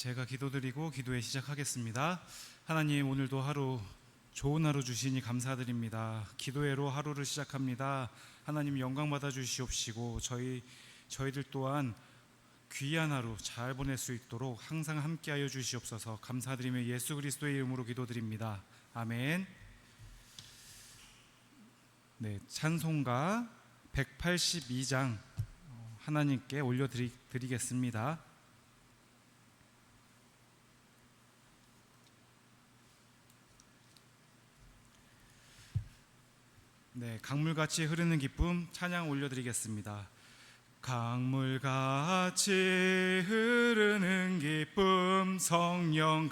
제가 기도드리고 기도회 시작하겠습니다. 하나님, 오늘도 하루 좋은 하루 주시니 감사드립니다. 기도회로 하루를 시작합니다. 하나님 영광 받아 주시옵시고 저희들 또한 귀한 하루 잘 보낼 수 있도록 항상 함께하여 주시옵소서. 감사드리며 예수 그리스도의 이름으로 기도드립니다. 아멘. 네, 찬송가 182장 하나님께 올려드리겠습니다. 네, 강물같이 흐르는 기쁨 찬양 올려드리겠습니다. 강물같이 흐르는 기쁨 성령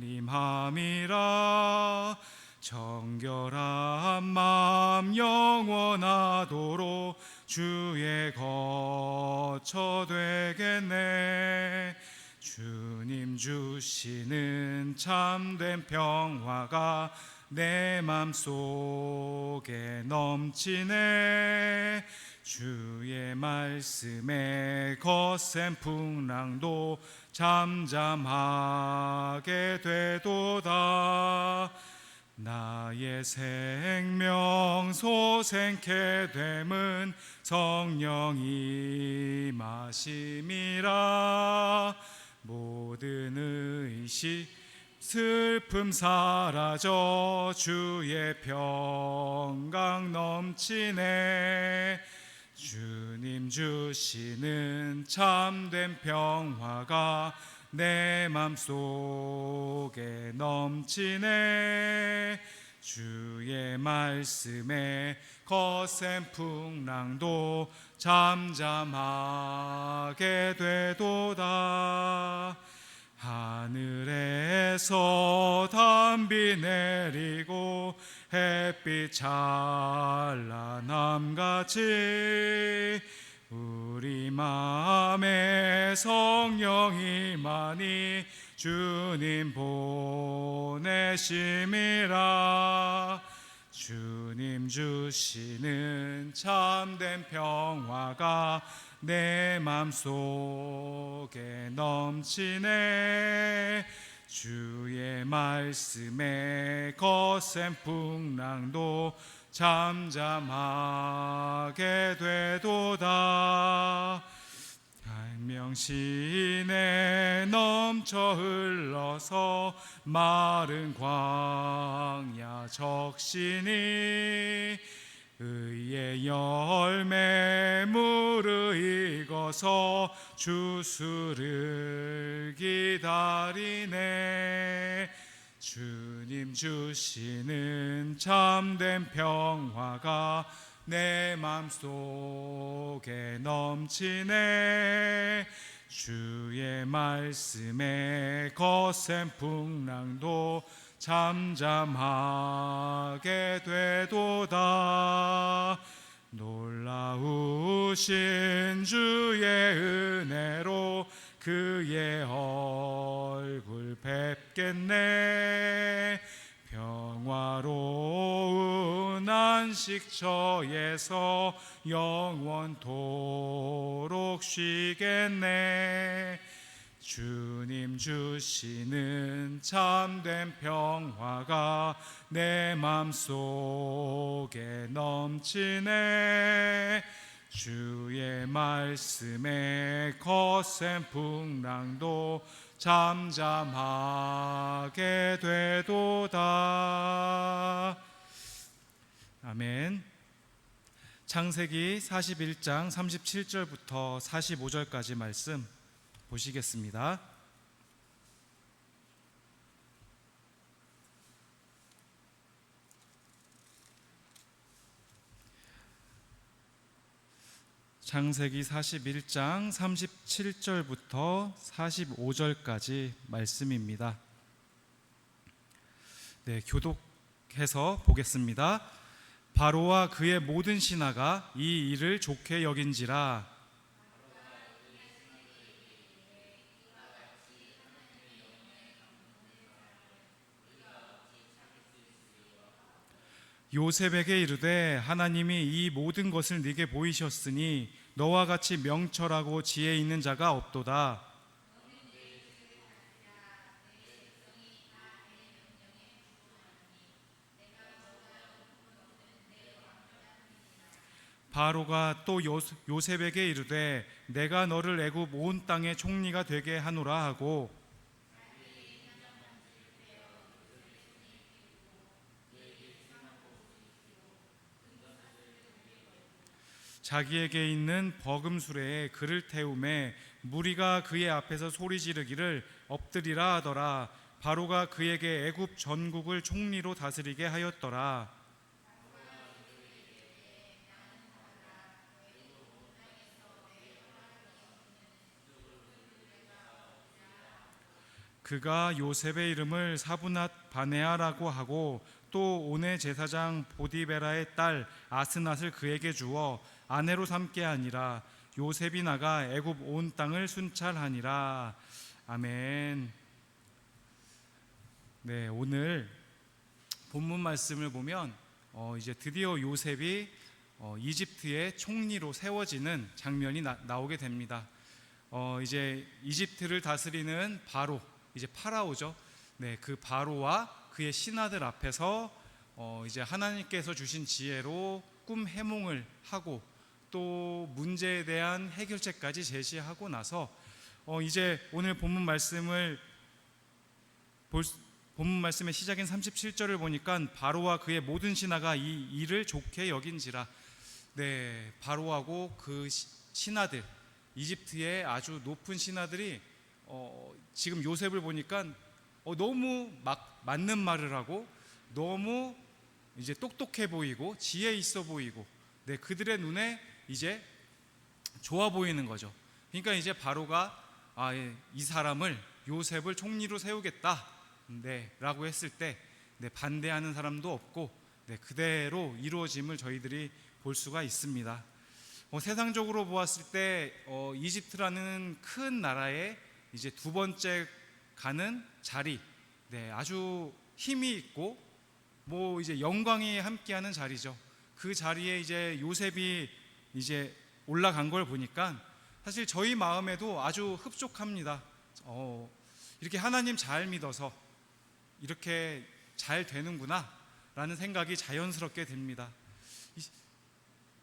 강림함이라. 정결한 마음 영원하도록 주의 거처 되겠네. 주님 주시는 참된 평화가 내 맘속에 넘치네. 주의 말씀에 거센 풍랑도 잠잠하게 되도다. 나의 생명 소생케 됨은 성령이 마심이라. 모든 의식 슬픔 사라져 주의 평강 넘치네. 주님 주시는 참된 평화가 내 맘속에 넘치네. 주의 말씀에 거센 풍랑도 잠잠하게 되도다. 하늘에서 단비 내리고 햇빛 찬란함같이 우리 마음에 성령이 많이 주님 보내심이라. 주님 주시는 참된 평화가 내 맘속에 넘치네. 주의 말씀에 거센 풍랑도 잠잠하게 되도다. 생명신에 넘쳐 흘러서 마른 광야 적시니. 의의 열매 무르익어서 주수를 기다리네. 주님 주시는 참된 평화가 내 맘속에 넘치네. 주의 말씀에 거센 풍랑도 잠잠하게 되도다. 놀라우신 주의 은혜로 그의 얼굴 뵙겠네. 평화로운 안식처에서 영원토록 쉬겠네. 주님 주시는 참된 평화가 내 맘속에 넘치네. 주의 말씀에 거센 풍랑도 잠잠하게 되도다. 아멘. 창세기 41장 37절부터 45절까지 말씀 보시겠습니다. 창세기 41장 37절부터 45절까지 말씀입니다. 네, 교독해서 보겠습니다. 바로와 그의 모든 신하가 이 일을 좋게 여긴지라. 요셉에게 이르되 하나님이 이 모든 것을 네게 보이셨으니 너와 같이 명철하고 지혜 있는 자가 없도다. 바로가 또 요셉에게 이르되 내가 너를 애굽 온 땅의 총리가 되게 하노라 하고 자기에게 있는 버금 수레에 그를 태우매 무리가 그의 앞에서 소리 지르기를 엎드리라 하더라. 바로가 그에게 애굽 전국을 총리로 다스리게 하였더라. 그가 요셉의 이름을 사브낫 바네아라고 하고 또 온의 제사장 보디베라의 딸 아스낫을 그에게 주어 아내로 삼게 하니라. 요셉이 나가 애굽 온 땅을 순찰하니라. 아멘. 네, 오늘 본문 말씀을 보면 이제 드디어 요셉이 이집트의 총리로 세워지는 장면이 나오게 됩니다. 이제 이집트를 다스리는 바로, 이제 파라오죠. 네, 그 바로와 그의 신하들 앞에서 이제 하나님께서 주신 지혜로 꿈 해몽을 하고 또 문제에 대한 해결책까지 제시하고 나서 이제 오늘 본문 말씀의 시작인 37절을 보니까 바로와 그의 모든 신하가 이 일을 좋게 여긴지라. 네, 바로하고 그 신하들, 이집트의 아주 높은 신하들이 지금 요셉을 보니까 너무 맞는 말을 하고 너무 이제 똑똑해 보이고 지혜 있어 보이고, 네, 그들의 눈에 이제 좋아 보이는 거죠. 그러니까 이제 바로가 이 사람을, 요셉을 총리로 세우겠다, 네, 라고 했을 때 반대하는 사람도 없고 그대로 이루어짐을 저희들이 볼 수가 있습니다. 세상적으로 보았을 때 이집트라는 큰 나라의 이제 두 번째 가는 자리, 아주 힘이 있고 이제 영광이 함께하는 자리죠. 그 자리에 이제 요셉이 이제 올라간 걸 보니까 사실 저희 마음에도 아주 흡족합니다. 이렇게 하나님 잘 믿어서 이렇게 잘 되는구나 라는 생각이 자연스럽게 듭니다.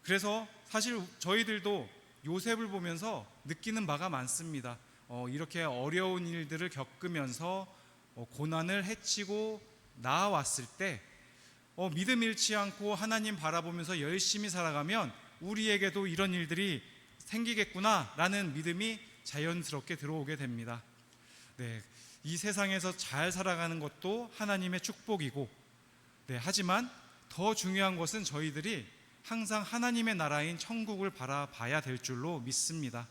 그래서 사실 저희들도 요셉을 보면서 느끼는 바가 많습니다. 이렇게 어려운 일들을 겪으면서 고난을 헤치고 나아왔을 때 믿음 잃지 않고 하나님 바라보면서 열심히 살아가면 우리에게도 이런 일들이 생기겠구나 라는 믿음이 자연스럽게 들어오게 됩니다. 네, 이 세상에서 잘 살아가는 것도 하나님의 축복이고, 하지만 더 중요한 것은 저희들이 항상 하나님의 나라인 천국을 바라봐야 될 줄로 믿습니다.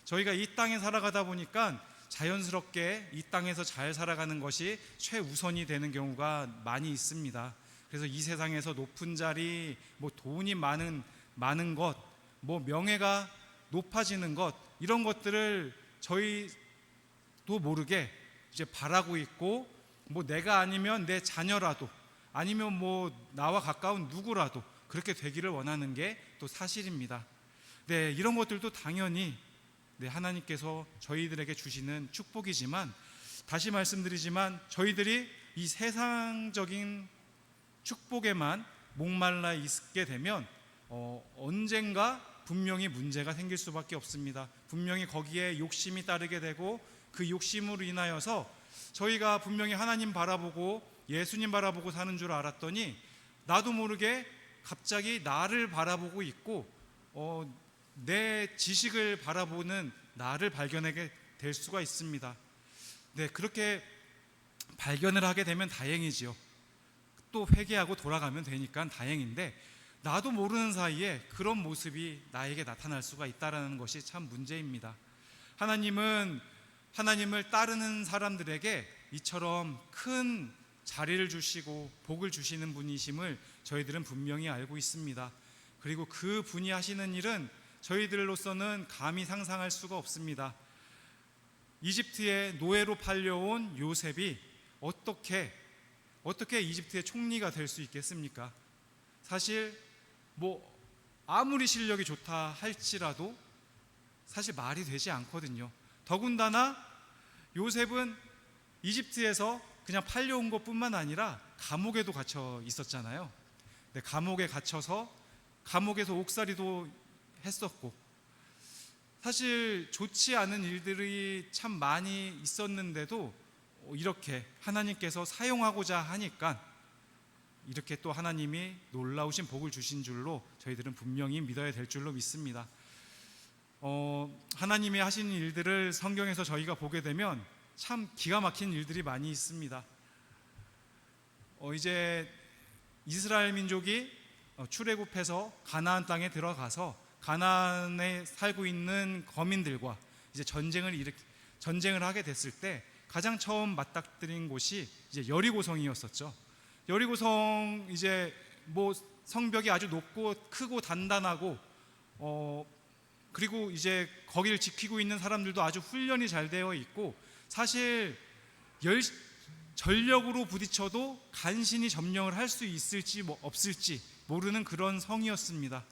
저희가 이 땅에 살아가다 보니까 자연스럽게 이 땅에서 잘 살아가는 것이 최우선이 되는 경우가 많이 있습니다. 그래서 이 세상에서 높은 자리, 돈이 많은 것, 명예가 높아지는 것, 이런 것들을 저희도 모르게 이제 바라고 있고, 내가 아니면 내 자녀라도, 아니면 나와 가까운 누구라도 그렇게 되기를 원하는 게 또 사실입니다. 네, 이런 것들도 당연히 하나님께서 저희들에게 주시는 축복이지만, 다시 말씀드리지만 저희들이 이 세상적인 축복에만 목말라 있게 되면 언젠가 분명히 문제가 생길 수밖에 없습니다. 분명히 거기에 욕심이 따르게 되고, 그 욕심으로 인하여서 저희가 분명히 하나님 바라보고 예수님 바라보고 사는 줄 알았더니 나도 모르게 갑자기 나를 바라보고 있고 내 지식을 바라보는 나를 발견하게 될 수가 있습니다. 네, 그렇게 발견을 하게 되면 다행이지요. 또 회개하고 돌아가면 되니까 다행인데, 나도 모르는 사이에 그런 모습이 나에게 나타날 수가 있다는 것이 참 문제입니다. 하나님은 하나님을 따르는 사람들에게 이처럼 큰 자리를 주시고 복을 주시는 분이심을 저희들은 분명히 알고 있습니다. 그리고 그 분이 하시는 일은 저희들로서는 감히 상상할 수가 없습니다. 이집트의 노예로 팔려온 요셉이 어떻게 이집트의 총리가 될 수 있겠습니까? 사실 아무리 실력이 좋다 할지라도 사실 말이 되지 않거든요. 더군다나 요셉은 이집트에서 그냥 팔려온 것뿐만 아니라 감옥에도 갇혀 있었잖아요. 감옥에 갇혀서 감옥에서 옥살이도 했었고, 사실 좋지 않은 일들이 참 많이 있었는데도 이렇게 하나님께서 사용하고자 하니까 이렇게 또 하나님이 놀라우신 복을 주신 줄로 저희들은 분명히 믿어야 될 줄로 믿습니다. 하나님이 하시는 일들을 성경에서 저희가 보게 되면 참 기가 막힌 일들이 많이 있습니다. 이제 이스라엘 민족이 출애굽해서 가나안 땅에 들어가서 가나안에 살고 있는 거민들과 이제 전쟁을 하게 됐을 때 가장 처음 맞닥뜨린 곳이 이제 여리고성이었었죠. 여리고성 이제 뭐 성벽이 아주 높고 크고 단단하고 그리고 이제 거기를 지키고 있는 사람들도 아주 훈련이 잘 되어 있고, 사실 전력으로 부딪혀도 간신히 점령을 할 수 있을지 없을지 모르는 그런 성이었습니다.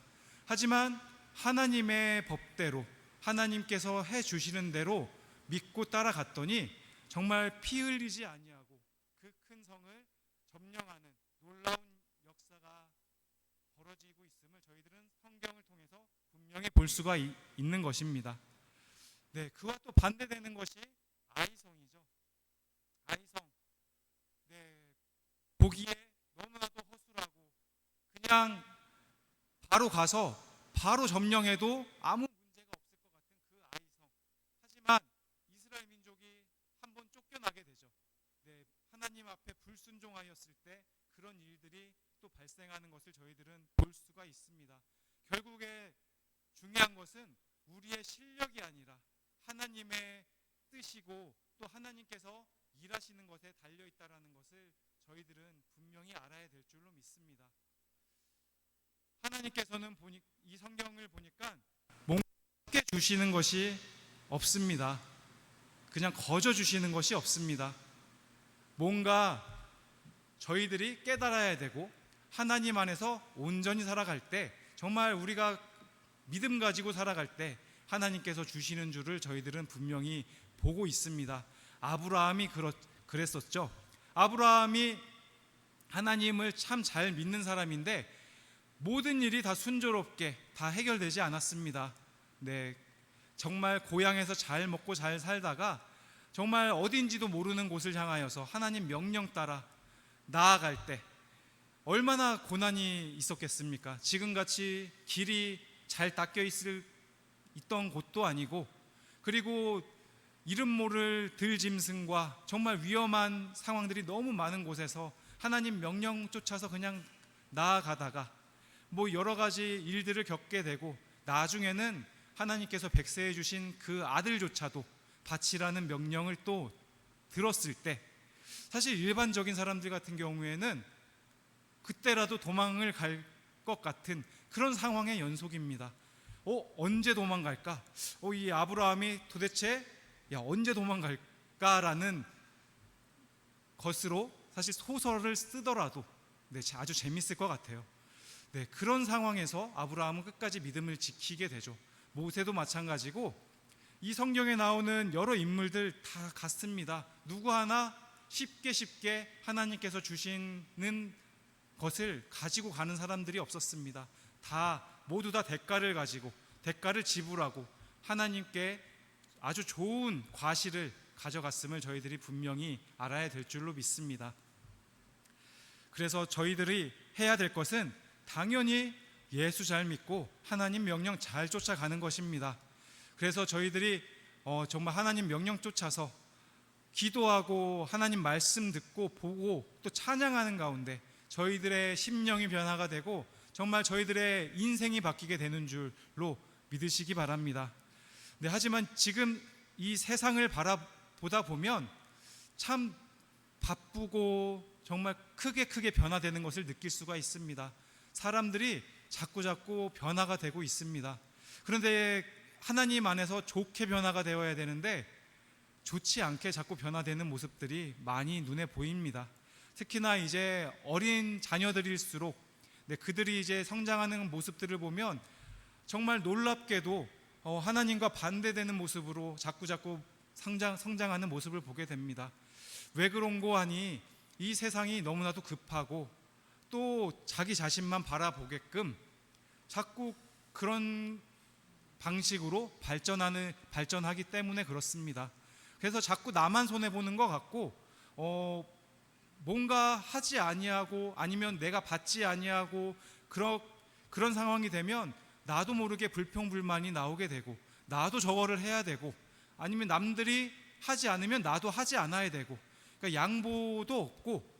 하지만 하나님의 법대로 하나님께서 해주시는 대로 믿고 따라갔더니 정말 피 흘리지 아니하고 그 큰 성을 점령하는 놀라운 역사가 벌어지고 있음을 저희들은 성경을 통해서 분명히 볼 수가 있는 것입니다. 네, 그와 또 반대되는 것이 아이성이죠. 아이성. 네, 보기에 너무나도 허술하고 그냥 바로 가서 바로 점령해도 아무 문제가 없을 것 같은 그 아이성. 하지만 이스라엘 민족이 한번 쫓겨나게 되죠. 네, 하나님 앞에 불순종하였을 때 그런 일들이 또 발생하는 것을 저희들은 볼 수가 있습니다. 결국에 중요한 것은 우리의 실력이 아니라 하나님의 뜻이고 또 하나님께서 일하시는 것에 달려있다라는 것을 저희들은 분명히 알아야 될 줄로 믿습니다. 하나님께서는 이 성경을 보니까 뭔가 쉽게 주시는 것이 없습니다. 그냥 거저 주시는 것이 없습니다. 뭔가 저희들이 깨달아야 되고 하나님 안에서 온전히 살아갈 때, 정말 우리가 믿음 가지고 살아갈 때 하나님께서 주시는 줄을 저희들은 분명히 보고 있습니다. 아브라함이 그랬었죠. 아브라함이 하나님을 참 잘 믿는 사람인데 모든 일이 다 순조롭게 다 해결되지 않았습니다. 네, 정말 고향에서 잘 먹고 잘 살다가 정말 어딘지도 모르는 곳을 향하여서 하나님 명령 따라 나아갈 때 얼마나 고난이 있었겠습니까? 지금같이 길이 잘 닦여 있던 곳도 아니고, 그리고 이름 모를 들짐승과 정말 위험한 상황들이 너무 많은 곳에서 하나님 명령 쫓아서 그냥 나아가다가 뭐 여러 가지 일들을 겪게 되고, 나중에는 하나님께서 백세해 주신 그 아들조차도 바치라는 명령을 또 들었을 때, 사실 일반적인 사람들 같은 경우에는 그때라도 도망을 갈 것 같은 그런 상황의 연속입니다. 언제 도망갈까? 이 아브라함이 도대체 언제 도망갈까라는 것으로 사실 소설을 쓰더라도 아주 재밌을 것 같아요. 네, 그런 상황에서 아브라함은 끝까지 믿음을 지키게 되죠. 모세도 마찬가지고 이 성경에 나오는 여러 인물들 다 같습니다. 누구 하나 쉽게 하나님께서 주시는 것을 가지고 가는 사람들이 없었습니다. 모두 다 대가를 가지고 대가를 지불하고 하나님께 아주 좋은 과실을 가져갔음을 저희들이 분명히 알아야 될 줄로 믿습니다. 그래서 저희들이 해야 될 것은 당연히 예수 잘 믿고 하나님 명령 잘 쫓아가는 것입니다. 그래서 저희들이 정말 하나님 명령 쫓아서 기도하고 하나님 말씀 듣고 보고 또 찬양하는 가운데 저희들의 심령이 변화가 되고 정말 저희들의 인생이 바뀌게 되는 줄로 믿으시기 바랍니다. 네, 하지만 지금 이 세상을 바라보다 보면 참 바쁘고 정말 크게 변화되는 것을 느낄 수가 있습니다. 사람들이 자꾸 변화가 되고 있습니다. 그런데 하나님 안에서 좋게 변화가 되어야 되는데 좋지 않게 자꾸 변화되는 모습들이 많이 눈에 보입니다. 특히나 이제 어린 자녀들일수록 그들이 이제 성장하는 모습들을 보면 정말 놀랍게도 하나님과 반대되는 모습으로 자꾸 성장하는 모습을 보게 됩니다. 왜 그런고 하니 이 세상이 너무나도 급하고 또 자기 자신만 바라보게끔 자꾸 그런 방식으로 발전하기 때문에 그렇습니다. 그래서 자꾸 나만 손해 보는 것 같고 뭔가 하지 아니하고 아니면 내가 받지 아니하고 그런 상황이 되면 나도 모르게 불평불만이 나오게 되고 나도 저거를 해야 되고 아니면 남들이 하지 않으면 나도 하지 않아야 되고 그러니까 양보도 없고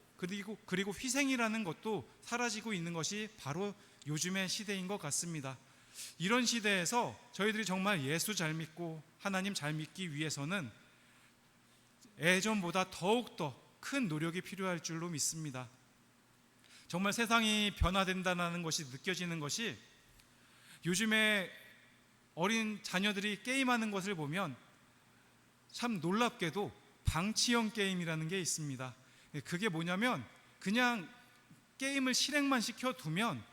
그리고 희생이라는 것도 사라지고 있는 것이 바로 요즘의 시대인 것 같습니다. 이런 시대에서 저희들이 정말 예수 잘 믿고 하나님 잘 믿기 위해서는 예전보다 더욱더 큰 노력이 필요할 줄로 믿습니다. 정말 세상이 변화된다는 것이 느껴지는 것이 요즘에 어린 자녀들이 게임하는 것을 보면 참 놀랍게도 방치형 게임이라는 게 있습니다. 그게 뭐냐면 그냥 게임을 실행만 시켜두면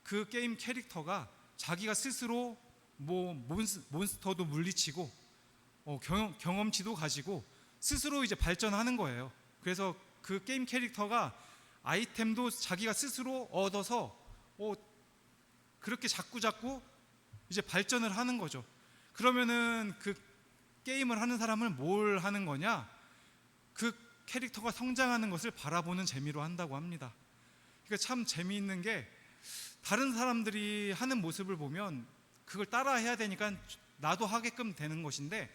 그 게임 캐릭터가 자기가 스스로 몬스터도 물리치고 경험치도 가지고 스스로 이제 발전하는 거예요. 그래서 그 게임 캐릭터가 아이템도 자기가 스스로 얻어서 그렇게 자꾸 이제 발전을 하는 거죠. 그러면은 그 게임을 하는 사람은 뭘 하는 거냐? 그 캐릭터가 성장하는 것을 바라보는 재미로 한다고 합니다. 그러니까 참 재미있는 게 다른 사람들이 하는 모습을 보면 그걸 따라 해야 되니까 나도 하게끔 되는 것인데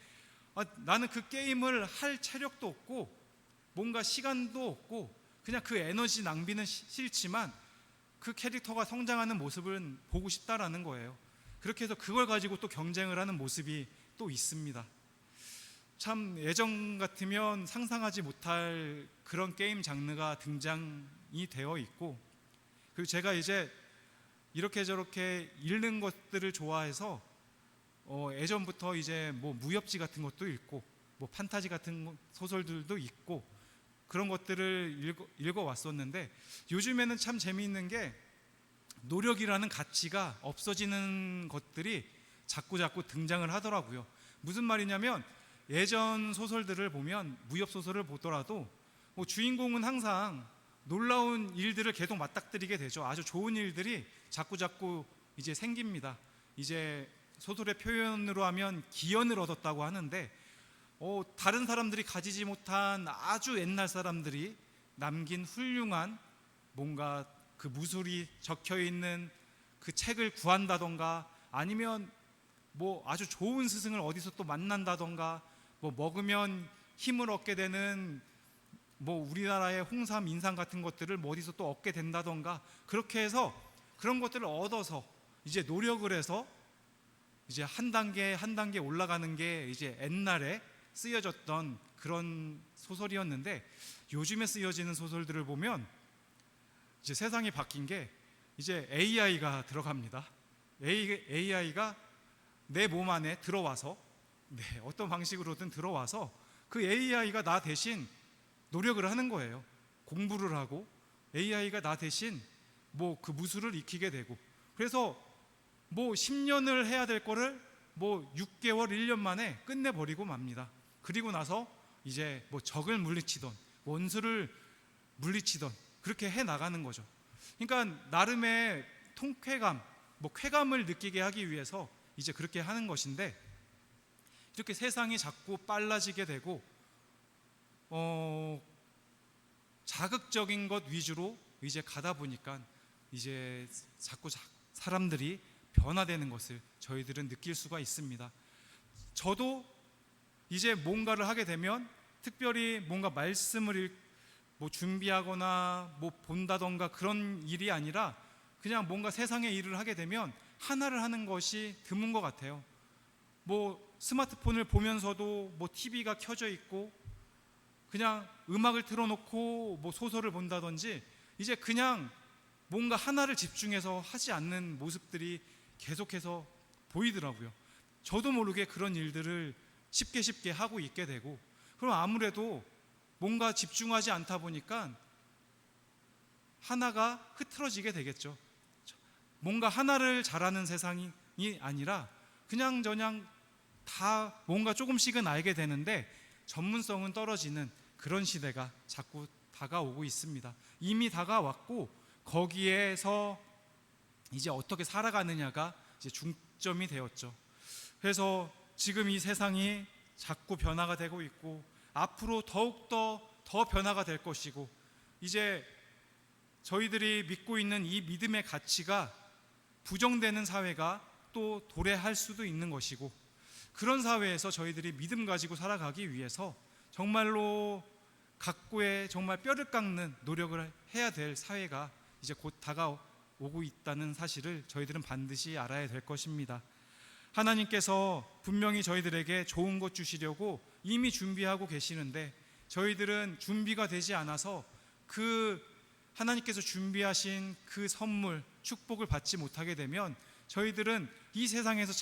나는 그 게임을 할 체력도 없고 뭔가 시간도 없고 그냥 그 에너지 낭비는 싫지만 그 캐릭터가 성장하는 모습은 보고 싶다라는 거예요. 그렇게 해서 그걸 가지고 또 경쟁을 하는 모습이 또 있습니다. 참 예전 같으면 상상하지 못할 그런 게임 장르가 등장이 되어 있고 그리고 제가 이제 이렇게 저렇게 읽는 것들을 좋아해서 예전부터 이제 무협지 같은 것도 읽고 판타지 같은 소설들도 읽고 그런 것들을 읽어왔었는데 요즘에는 참 재미있는 게 노력이라는 가치가 없어지는 것들이 자꾸 등장을 하더라고요. 무슨 말이냐면 예전 소설들을 보면 무협 소설을 보더라도 주인공은 항상 놀라운 일들을 계속 맞닥뜨리게 되죠. 아주 좋은 일들이 자꾸 이제 생깁니다. 이제 소설의 표현으로 하면 기연을 얻었다고 하는데 다른 사람들이 가지지 못한 아주 옛날 사람들이 남긴 훌륭한 뭔가 그 무술이 적혀 있는 그 책을 구한다던가 아니면 아주 좋은 스승을 어디서 또 만난다던가 먹으면 힘을 얻게 되는 우리나라의 홍삼, 인삼 같은 것들을 어디서 또 얻게 된다던가 그렇게 해서 그런 것들을 얻어서 이제 노력을 해서 이제 한 단계 올라가는 게 이제 옛날에 쓰여졌던 그런 소설이었는데 요즘에 쓰여지는 소설들을 보면 이제 세상이 바뀐 게 이제 AI가 들어갑니다. AI가 내 몸 안에 들어와서 어떤 방식으로든 들어와서 그 AI가 나 대신 노력을 하는 거예요. 공부를 하고 AI가 나 대신 그 무술을 익히게 되고 그래서 10년을 해야 될 거를 6개월, 1년 만에 끝내버리고 맙니다. 그리고 나서 이제 적을 물리치던 원수를 물리치던 그렇게 해 나가는 거죠. 그러니까 나름의 통쾌감, 쾌감을 느끼게 하기 위해서 이제 그렇게 하는 것인데 이렇게 세상이 자꾸 빨라지게 되고 자극적인 것 위주로 이제 가다 보니까 이제 자꾸 사람들이 변화되는 것을 저희들은 느낄 수가 있습니다. 저도 이제 뭔가를 하게 되면 특별히 뭔가 말씀을 준비하거나 본다던가 그런 일이 아니라 그냥 뭔가 세상의 일을 하게 되면 하나를 하는 것이 드문 것 같아요. 스마트폰을 보면서도 TV가 켜져 있고 그냥 음악을 틀어놓고 소설을 본다든지 이제 그냥 뭔가 하나를 집중해서 하지 않는 모습들이 계속해서 보이더라고요. 저도 모르게 그런 일들을 쉽게 하고 있게 되고 그럼 아무래도 뭔가 집중하지 않다 보니까 하나가 흐트러지게 되겠죠. 뭔가 하나를 잘하는 세상이 아니라 그냥저냥 다 뭔가 조금씩은 알게 되는데 전문성은 떨어지는 그런 시대가 자꾸 다가오고 있습니다. 이미 다가왔고 거기에서 이제 어떻게 살아가느냐가 이제 중점이 되었죠. 그래서 지금 이 세상이 자꾸 변화가 되고 있고 앞으로 더욱더 더 변화가 될 것이고, 이제 저희들이 믿고 있는 이 믿음의 가치가 부정되는 사회가 또 도래할 수도 있는 것이고, 그런 사회에서 저희들이 믿음 가지고 살아가기 위해서 정말로 각고의 정말 뼈를 깎는 노력을 해야 될 사회가 이제 곧 다가오고 있다는 사실을 저희들은 반드시 알아야 될 것입니다. 하나님께서 분명히 저희들에게 좋은 것 주시려고 이미 준비하고 계시는데, 저희들은 준비가 되지 않아서 그 하나님께서 준비하신 그 선물, 축복을 받지 못하게 되면 저희들은 이 세상에서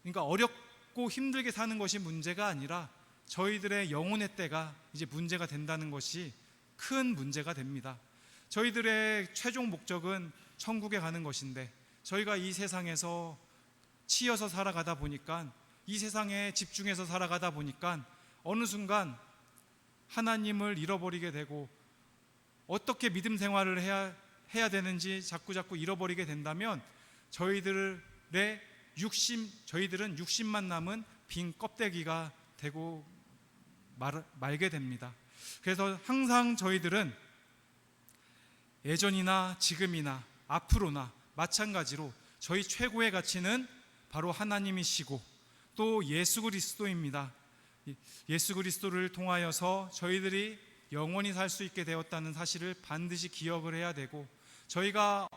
그러니까 어렵고 힘들게 사는 것이 문제가 아니라 저희들의 영혼의 때가 이제 문제가 된다는 것이 큰 문제가 됩니다. 저희들의 최종 목적은 천국에 가는 것인데, 저희가 이 세상에서 치여서 살아가다 보니까, 이 세상에 집중해서 살아가다 보니까 어느 순간 하나님을 잃어버리게 되고, 어떻게 믿음 생활을 해야 되는지 자꾸 잃어버리게 된다면 저희들은 육신만 남은 빈 껍데기가 되고 말게 됩니다. 그래서 항상 저희들은 예전이나 지금이나 앞으로나 마찬가지로 저희 최고의 가치는 바로 하나님이시고 또 예수 그리스도입니다. 예수 그리스도를 통하여서 저희들이 영원히 살 수 있게 되었다는 사실을 반드시 기억을 해야 되고, 저희가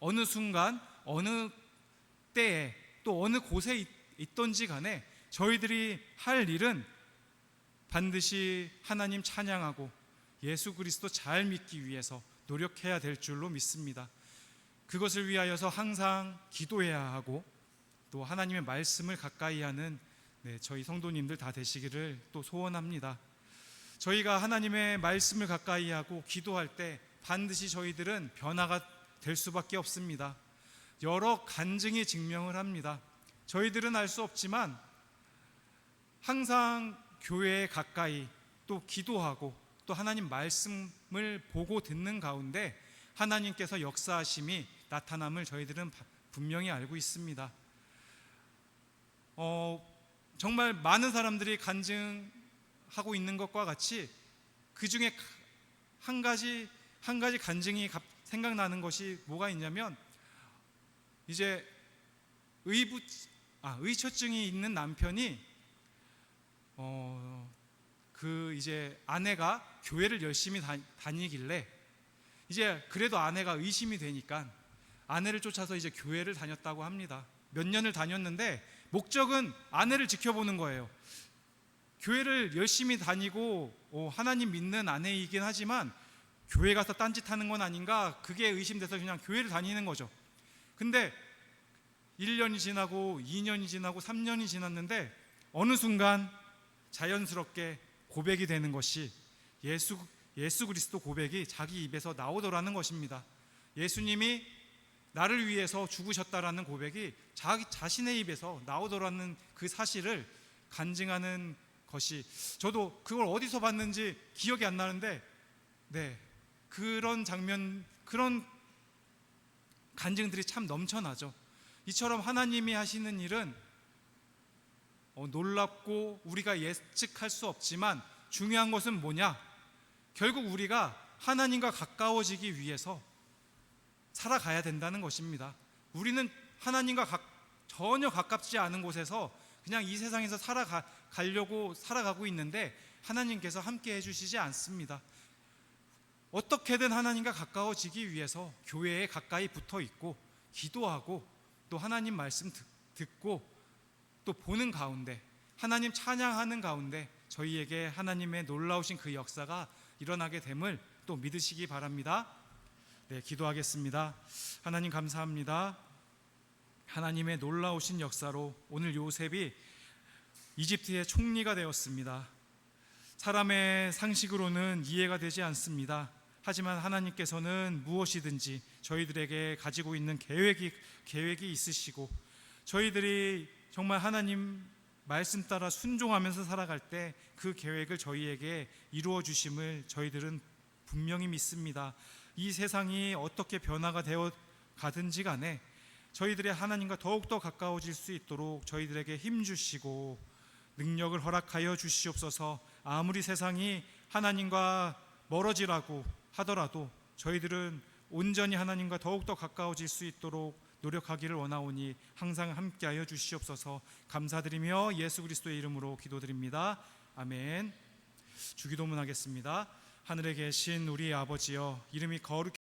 어느 순간 어느 때에 또 어느 곳에 있던지 간에 저희들이 할 일은 반드시 하나님 찬양하고 예수 그리스도 잘 믿기 위해서 노력해야 될 줄로 믿습니다. 그것을 위하여서 항상 기도해야 하고 또 하나님의 말씀을 가까이 하는 저희 성도님들 다 되시기를 또 소원합니다. 저희가 하나님의 말씀을 가까이 하고 기도할 때 반드시 저희들은 변화가 될 수밖에 없습니다. 여러 간증이 증명을 합니다. 저희들은 알 수 없지만 항상 교회에 가까이 또 기도하고 또 하나님 말씀을 보고 듣는 가운데 하나님께서 역사하심이 나타남을 저희들은 분명히 알고 있습니다. 정말 많은 사람들이 간증하고 있는 것과 같이 그 중에 한 가지 간증이 생각나는 것이 뭐가 있냐면, 이제 의처증이 있는 남편이 이제 아내가 교회를 열심히 다니길래 이제 그래도 아내가 의심이 되니까 아내를 쫓아서 이제 교회를 다녔다고 합니다. 몇 년을 다녔는데 목적은 아내를 지켜보는 거예요. 교회를 열심히 다니고 하나님 믿는 아내이긴 하지만 교회 가서 딴짓하는 건 아닌가, 그게 의심돼서 그냥 교회를 다니는 거죠. 근데 1년이 지나고 2년이 지나고 3년이 지났는데 어느 순간 자연스럽게 고백이 되는 것이 예수 그리스도 고백이 자기 입에서 나오더라는 것입니다. 예수님이 나를 위해서 죽으셨다라는 고백이 자신의 입에서 나오더라는 그 사실을 간증하는 것이, 저도 그걸 어디서 봤는지 기억이 안 나는데 그런 장면, 그런 간증들이 참 넘쳐나죠. 이처럼 하나님이 하시는 일은 놀랍고 우리가 예측할 수 없지만 중요한 것은 뭐냐? 결국 우리가 하나님과 가까워지기 위해서 살아가야 된다는 것입니다. 우리는 하나님과 전혀 가깝지 않은 곳에서 그냥 이 세상에서 살아가려고 살아가고 있는데 하나님께서 함께 해주시지 않습니다. 어떻게든 하나님과 가까워지기 위해서 교회에 가까이 붙어 있고 기도하고 또 하나님 말씀 듣고 또 보는 가운데, 하나님 찬양하는 가운데 저희에게 하나님의 놀라우신 그 역사가 일어나게 됨을 또 믿으시기 바랍니다. 기도하겠습니다. 하나님 감사합니다. 하나님의 놀라우신 역사로 오늘 요셉이 이집트의 총리가 되었습니다. 사람의 상식으로는 이해가 되지 않습니다. 하지만 하나님께서는 무엇이든지 저희들에게 가지고 있는 계획이 있으시고, 저희들이 정말 하나님 말씀 따라 순종하면서 살아갈 때 그 계획을 저희에게 이루어 주심을 저희들은 분명히 믿습니다. 이 세상이 어떻게 변화가 되어 가든지 간에 저희들의 하나님과 더욱더 가까워질 수 있도록 저희들에게 힘 주시고 능력을 허락하여 주시옵소서. 아무리 세상이 하나님과 멀어지라고 하더라도 저희들은 온전히 하나님과 더욱더 가까워질 수 있도록 노력하기를 원하오니 항상 함께하여 주시옵소서. 감사드리며 예수 그리스도의 이름으로 기도드립니다. 아멘. 주기도문 하겠습니다. 하늘에 계신 우리 아버지여, 이름이 거룩히